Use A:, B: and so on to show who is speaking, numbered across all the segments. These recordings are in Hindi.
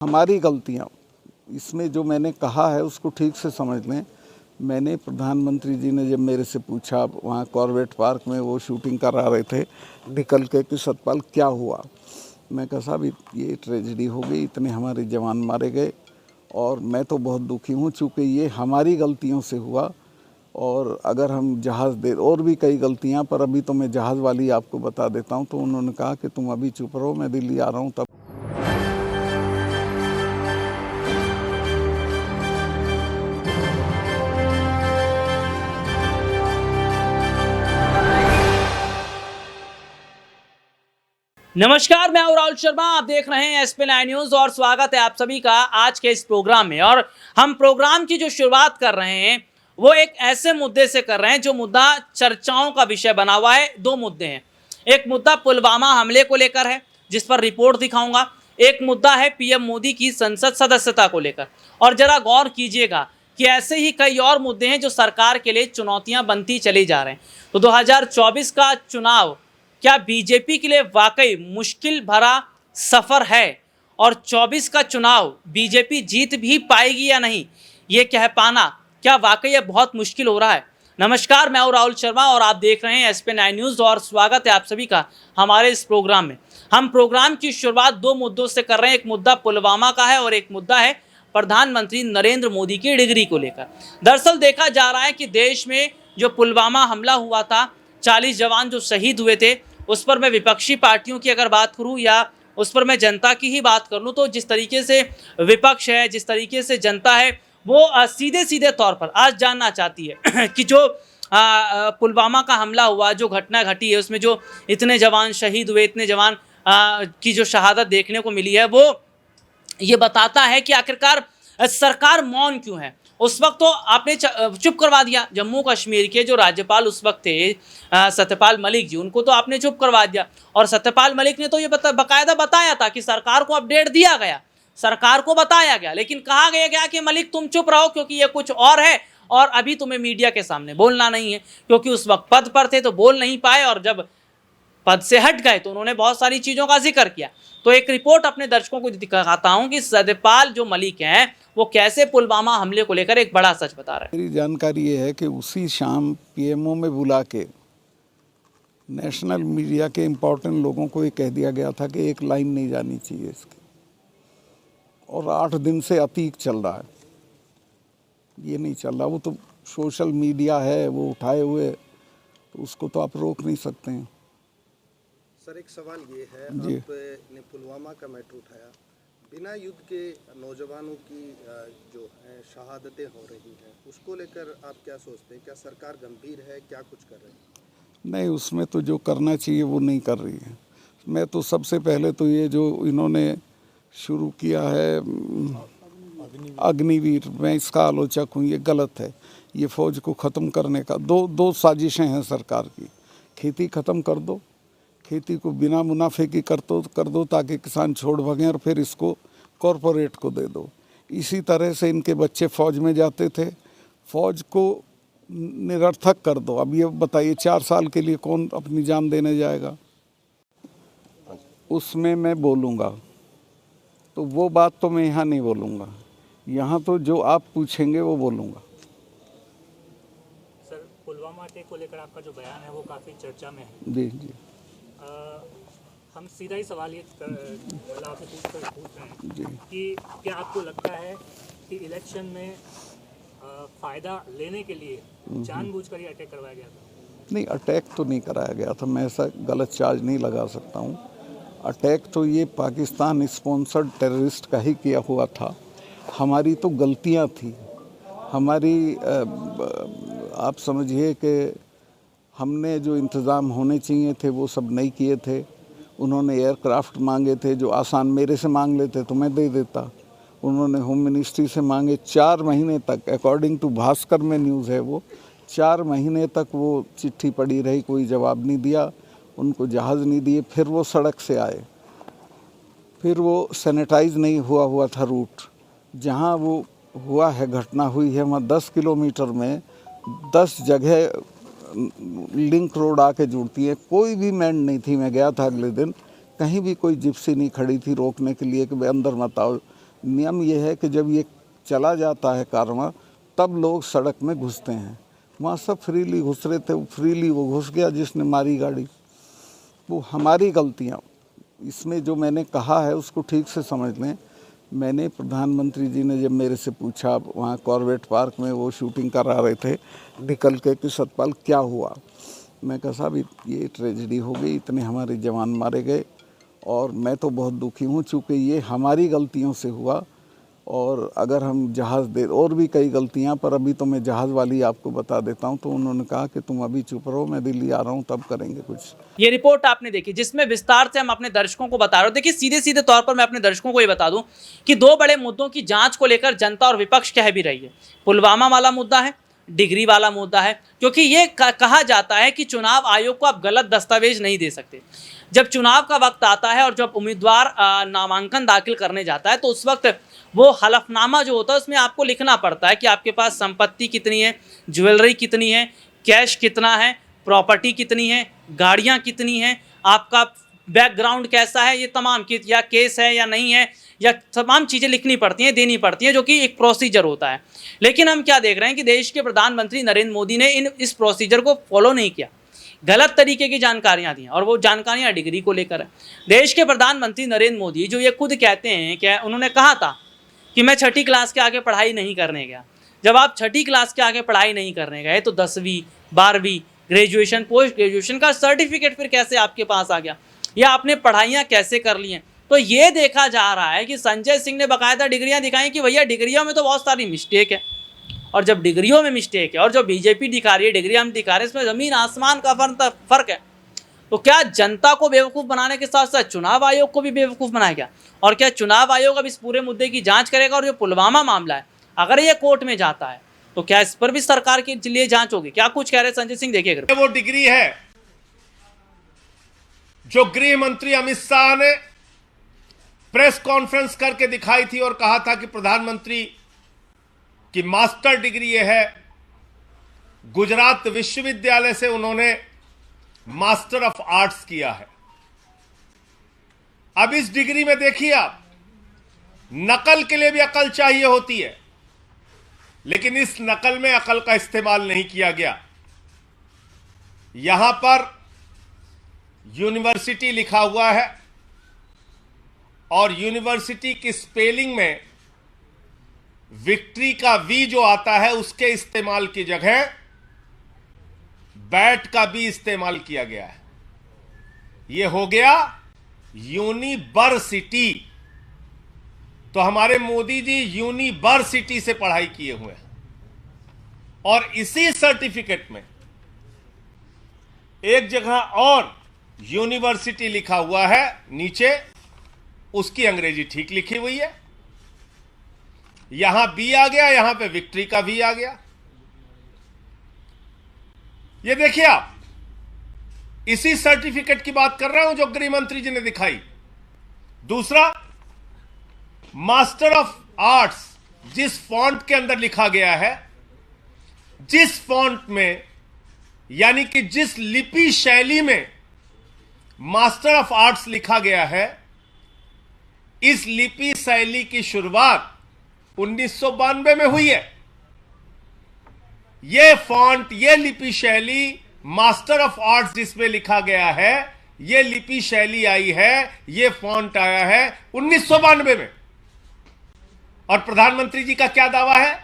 A: हमारी गलतियाँ इसमें जो मैंने कहा है उसको ठीक से समझ लें। मैंने प्रधानमंत्री जी ने जब मेरे से पूछा वहाँ कॉर्बेट पार्क में वो शूटिंग करा रहे थे निकल के कि सतपाल क्या हुआ, मैं कहा साहब ये ट्रेजेडी हो गई, इतने हमारे जवान मारे गए और मैं तो बहुत दुखी हूँ चूँकि ये हमारी गलतियों से हुआ। और अगर हम जहाज़ दे और भी कई गलतियाँ, पर अभी तो मैं जहाज़ वाली आपको बता देता हूँ। तो उन्होंने कहा कि तुम अभी चुप रहो, मैं दिल्ली आ रहा हूँ तब।
B: नमस्कार, मैं हूं राहुल शर्मा। आप देख रहे हैं SP9 न्यूज और स्वागत है आप सभी का आज के इस प्रोग्राम में। और हम प्रोग्राम की जो शुरुआत कर रहे हैं वो एक ऐसे मुद्दे से कर रहे हैं जो मुद्दा चर्चाओं का विषय बना हुआ है। दो मुद्दे हैं, एक मुद्दा पुलवामा हमले को लेकर है जिस पर रिपोर्ट दिखाऊंगा, एक मुद्दा है PM मोदी की संसद सदस्यता को लेकर। और जरा गौर कीजिएगा कि ऐसे ही कई और मुद्दे हैं जो सरकार के लिए चुनौतियां बनती चली जा रहे हैं। तो 2024 का चुनाव क्या बीजेपी के लिए वाकई मुश्किल भरा सफर है और 24 का चुनाव बीजेपी जीत भी पाएगी या नहीं, ये कह पाना क्या वाकई अब बहुत मुश्किल हो रहा है। नमस्कार, मैं हूं राहुल शर्मा और आप देख रहे हैं SP9 न्यूज और स्वागत है आप सभी का हमारे इस प्रोग्राम में। हम प्रोग्राम की शुरुआत दो मुद्दों से कर रहे हैं, एक मुद्दा पुलवामा का है और एक मुद्दा है प्रधानमंत्री नरेंद्र मोदी की डिग्री को लेकर। दरअसल देखा जा रहा है कि देश में जो पुलवामा हमला हुआ था, 40 जवान जो शहीद हुए थे, उस पर मैं विपक्षी पार्टियों की अगर बात करूं या उस पर मैं जनता की ही बात कर लूं, तो जिस तरीके से विपक्ष है, जिस तरीके से जनता है, वो सीधे सीधे तौर पर आज जानना चाहती है कि जो पुलवामा का हमला हुआ, जो घटना घटी है, उसमें जो इतने जवान शहीद हुए, इतने जवान की जो शहादत देखने को मिली है, वो ये बताता है कि आखिरकार सरकार मौन क्यों है। उस वक्त तो आपने चुप करवा दिया, जम्मू कश्मीर के जो राज्यपाल उस वक्त थे सत्यपाल मलिक जी, उनको तो आपने चुप करवा दिया। और सत्यपाल मलिक ने तो ये बाकायदा बताया था कि सरकार को अपडेट दिया गया, सरकार को बताया गया, लेकिन कहा गया कि मलिक तुम चुप रहो क्योंकि ये कुछ और है और अभी तुम्हें मीडिया के सामने बोलना नहीं है। क्योंकि उस वक्त पद पर थे तो बोल नहीं पाए और जब पद से हट गए तो उन्होंने बहुत सारी चीज़ों का जिक्र किया। तो एक रिपोर्ट अपने दर्शकों को दिखाता हूं कि सत्यपाल जो मलिक हैं वो कैसे पुलवामा हमले को लेकर एक बड़ा सच बता रहे हैं।
A: मेरी जानकारी ये है कि उसी शाम PMO में बुला के नेशनल मीडिया के इम्पोर्टेंट लोगों को ये कह दिया गया था कि एक लाइन नहीं जानी चाहिए इसकी, और 8 दिन से अतीक चल रहा है, ये नहीं चल रहा। वो तो सोशल मीडिया है, वो उठाए हुए, तो उसको तो आप रोक नहीं सकते हैं।
C: सर, एक सवाल ये है, आपने पुलवामा का मैटर उठाया, बिना युद्ध के नौजवानों की जो है शहादतें हो रही हैं, उसको लेकर आप क्या सोचते हैं? क्या सरकार गंभीर है, क्या कुछ कर रही है?
A: नहीं, उसमें तो जो करना चाहिए वो नहीं कर रही है। मैं तो सबसे पहले तो ये जो इन्होंने शुरू किया है अग्निवीर, मैं इसका आलोचक हूँ, ये गलत है। ये फ़ौज को ख़त्म करने का दो साजिशें हैं सरकार की। खेती ख़त्म कर दो, खेती को बिना मुनाफे की कर दो ताकि किसान छोड़ भागें, और फिर इसको कॉरपोरेट को दे दो। इसी तरह से इनके बच्चे फ़ौज में जाते थे, फ़ौज को निरर्थक कर दो। अब ये बताइए 4 साल के लिए कौन अपनी जान देने जाएगा? उसमें मैं बोलूँगा, तो वो बात तो मैं यहाँ नहीं बोलूँगा, यहाँ तो जो आप पूछेंगे वो बोलूँगा।
D: सर, पुलवामा अटैक को लेकर आपका जो बयान है वो काफ़ी चर्चा में है।
A: जी जी।
D: हम सीधा ही सवाल ये आपसे पूछ रहे हैं कि क्या आपको लगता है कि इलेक्शन में फ़ायदा लेने के लिए जानबूझकर ये अटैक करवाया गया था?
A: नहीं, अटैक तो नहीं कराया गया था, मैं ऐसा गलत चार्ज नहीं लगा सकता हूँ। अटैक तो ये पाकिस्तान स्पॉन्सर्ड टेररिस्ट का ही किया हुआ था। हमारी तो गलतियाँ थी, हमारी आप समझिए कि हमने जो इंतज़ाम होने चाहिए थे वो सब नहीं किए थे। उन्होंने एयरक्राफ्ट मांगे थे जो आसान, मेरे से मांग लेते तो मैं दे देता। उन्होंने होम मिनिस्ट्री से मांगे, 4 महीने तक, अकॉर्डिंग टू भास्कर में न्यूज़ है, वो 4 महीने तक वो चिट्ठी पड़ी रही, कोई जवाब नहीं दिया, उनको जहाज़ नहीं दिए। फिर वो सड़क से आए, फिर वो सैनिटाइज नहीं हुआ था रूट। जहाँ वो हुआ है, घटना हुई है, वहाँ 10 किलोमीटर में 10 जगह लिंक रोड आके जुड़ती है। कोई भी मैन नहीं थी, मैं गया था अगले दिन, कहीं भी कोई जिप्सी नहीं खड़ी थी रोकने के लिए कि भाई अंदर मत आओ। नियम ये है कि जब ये चला जाता है कारवां तब लोग सड़क में घुसते हैं। वहाँ सब फ्रीली घुस रहे थे, फ्रीली वो घुस गया जिसने मारी गाड़ी। वो हमारी गलतियाँ, इसमें जो मैंने कहा है उसको ठीक से समझ लें। मैंने प्रधानमंत्री जी ने जब मेरे से पूछा, वहाँ कॉर्बेट पार्क में वो शूटिंग करा रहे थे निकल के कि सतपाल क्या हुआ, मैं कहा साहब ये ट्रेजेडी हो गई, इतने हमारे जवान मारे गए और मैं तो बहुत दुखी हूँ चूँकि ये हमारी गलतियों से हुआ। और अगर हम जहाज़ दे, और भी कई गलतियाँ, पर अभी तो मैं जहाज़ वाली आपको बता देता हूँ। तो उन्होंने कहा कि तुम अभी चुप रहो, मैं दिल्ली आ रहा हूँ तब करेंगे कुछ।
B: ये रिपोर्ट आपने देखी जिसमें विस्तार से हम अपने दर्शकों को बता रहे हो। देखिए सीधे सीधे तौर पर मैं अपने दर्शकों को ये बता दूं कि दो बड़े मुद्दों की जांच को लेकर जनता और विपक्ष कह भी रही है। पुलवामा वाला मुद्दा है, डिग्री वाला मुद्दा है, क्योंकि ये कहा जाता है कि चुनाव आयोग को आप गलत दस्तावेज नहीं दे सकते। जब चुनाव का वक्त आता है और जब उम्मीदवार नामांकन दाखिल करने जाता है तो उस वक्त वो हलफनामा जो होता है उसमें आपको लिखना पड़ता है कि आपके पास संपत्ति कितनी है, ज्वेलरी कितनी है, कैश कितना है, प्रॉपर्टी कितनी है, गाड़ियाँ कितनी हैं, आपका बैकग्राउंड कैसा है, ये तमाम या केस है या नहीं है, या तमाम चीज़ें लिखनी पड़ती हैं, देनी पड़ती हैं, जो कि एक प्रोसीजर होता है। लेकिन हम क्या देख रहे हैं कि देश के प्रधानमंत्री नरेंद्र मोदी ने इस प्रोसीजर को फॉलो नहीं किया, गलत तरीके की जानकारियां दी और वो जानकारियां डिग्री को लेकर है। देश के प्रधानमंत्री नरेंद्र मोदी जो ये खुद कहते हैं कि उन्होंने कहा था कि मैं 6ठी क्लास के आगे पढ़ाई नहीं करने गया। जब आप 6ठी क्लास के आगे पढ़ाई नहीं करने गए तो 10वीं 12वीं ग्रेजुएशन पोस्ट ग्रेजुएशन का सर्टिफिकेट फिर कैसे आपके पास आ गया, या आपने पढ़ाइयाँ कैसे कर ली हैं। तो ये देखा जा रहा है कि संजय सिंह ने बाकायदा डिग्रियाँ दिखाई कि भैया डिग्रियों में तो बहुत सारी मिस्टेक है, और जब डिग्रियों में मिस्टेक है और जो बीजेपी दिखा रही है डिग्री हम दिखा रहे हैं, इसमें ज़मीन आसमान का फ़र्क है। तो क्या जनता को बेवकूफ़ बनाने के साथ साथ चुनाव आयोग को भी बेवकूफ़ बनाया गया? और क्या चुनाव आयोग अब इस पूरे मुद्दे की जांच करेगा? और जो पुलवामा मामला है अगर ये कोर्ट में जाता है तो क्या इस पर भी सरकार के लिए जांच होगी? क्या कुछ कह रहे संजय सिंह, देखिए।
E: वो डिग्री है जो गृह मंत्री अमित शाह ने प्रेस कॉन्फ्रेंस करके दिखाई थी और कहा था कि प्रधानमंत्री की मास्टर डिग्री ये है। गुजरात विश्वविद्यालय से उन्होंने मास्टर ऑफ आर्ट्स किया है। अब इस डिग्री में देखिए आप, नकल के लिए भी अकल चाहिए होती है, लेकिन इस नकल में अकल का इस्तेमाल नहीं किया गया। यहां पर यूनिवर्सिटी लिखा हुआ है और यूनिवर्सिटी की स्पेलिंग में विक्ट्री का वी जो आता है उसके इस्तेमाल की जगह बैट का भी इस्तेमाल किया गया है। यह हो गया यूनिवर्सिटी। तो हमारे मोदी जी यूनिवर्सिटी से पढ़ाई किए हुए हैं और इसी सर्टिफिकेट में एक जगह और यूनिवर्सिटी लिखा हुआ है, नीचे उसकी अंग्रेजी ठीक लिखी हुई है। यहां बी आ गया, यहां पे विक्ट्री का वी आ गया। ये देखिए आप, इसी सर्टिफिकेट की बात कर रहा हूं जो गृह मंत्री जी ने दिखाई। दूसरा, मास्टर ऑफ आर्ट्स जिस फॉन्ट के अंदर लिखा गया है, जिस फॉन्ट में यानी कि जिस लिपि शैली में मास्टर ऑफ आर्ट्स लिखा गया है, इस लिपि शैली की शुरुआत 1992 में हुई है। यह फॉन्ट, यह लिपि शैली, मास्टर ऑफ आर्ट्स जिसमें लिखा गया है, यह लिपि शैली आई है, यह फॉन्ट आया है 1992 में। और प्रधानमंत्री जी का क्या दावा है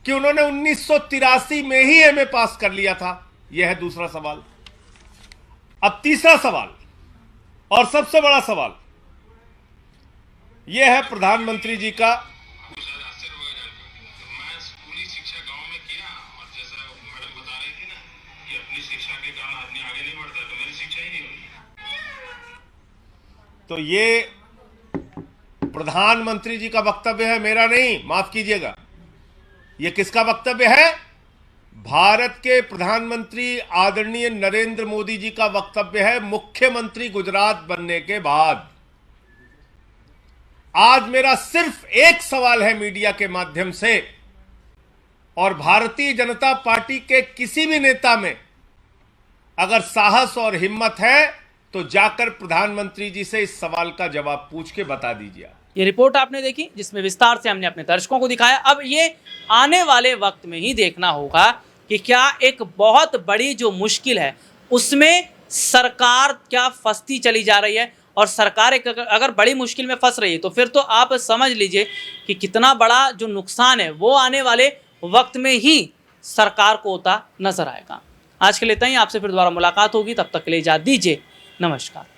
E: कि उन्होंने 1983 में ही एमए पास कर लिया था। यह है दूसरा सवाल। अब तीसरा सवाल और सबसे बड़ा सवाल यह है प्रधानमंत्री जी का। तो ये प्रधानमंत्री जी का वक्तव्य है, मेरा नहीं, माफ कीजिएगा। यह किसका वक्तव्य है? भारत के प्रधानमंत्री आदरणीय नरेंद्र मोदी जी का वक्तव्य है, मुख्यमंत्री गुजरात बनने के बाद। आज मेरा सिर्फ एक सवाल है मीडिया के माध्यम से, और भारतीय जनता पार्टी के किसी भी नेता में अगर साहस और हिम्मत है तो जाकर प्रधानमंत्री जी से इस सवाल का जवाब पूछ के बता दीजिए।
B: ये रिपोर्ट आपने देखी जिसमें विस्तार से हमने अपने दर्शकों को दिखाया। अब ये आने वाले वक्त में ही देखना होगा कि क्या एक बहुत बड़ी जो मुश्किल है उसमें सरकार क्या फंसती चली जा रही है, और सरकार एक अगर बड़ी मुश्किल में फंस रही है तो फिर तो आप समझ लीजिए कि कितना बड़ा जो नुकसान है वो आने वाले वक्त में ही सरकार को होता नजर आएगा। आज के लिए इतना ही, आपसे फिर दोबारा मुलाकात होगी, तब तक के लिए इजाज़त दीजिए, नमस्कार।